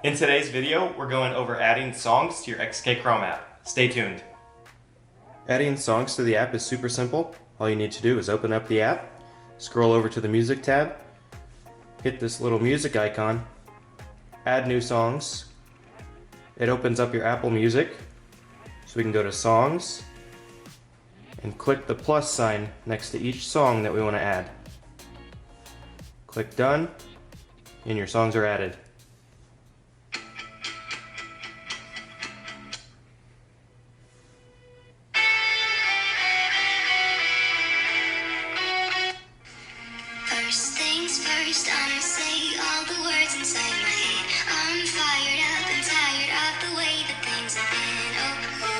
In today's video, we're going over adding songs to your XKCHROME app. Stay tuned. Adding songs to the app is super simple. All you need to do is open up the app, scroll over to the Music tab, hit this little music icon, add new songs. It opens up your Apple Music, so we can go to Songs, and click the plus sign next to each song that we want to add. Click Done, and your songs are added. First things first, I'ma say all the words inside my head. I'm fired up and tired of the way that things have been. Oh,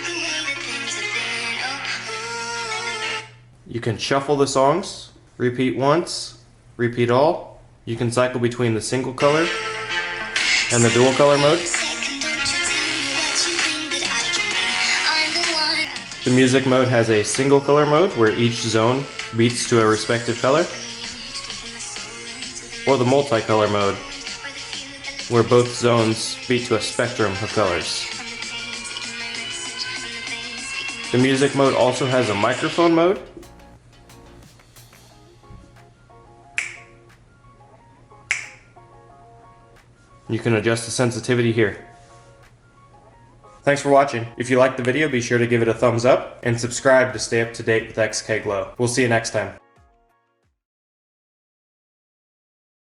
the way that things have been. Oh, You can shuffle the songs, repeat once, repeat all. You can cycle between the single color and the dual color mode. second, don't you tell me what you think that I can be. I'm the one. The music mode has a single color mode where each zone beats to a respective color, or the multicolor mode where both zones beat to a spectrum of colors. The music mode also has a microphone mode. You can adjust the sensitivity here. Thanks for watching. If you liked the video, be sure to give it a thumbs up and subscribe to stay up to date with XKGLOW. We'll see you next time.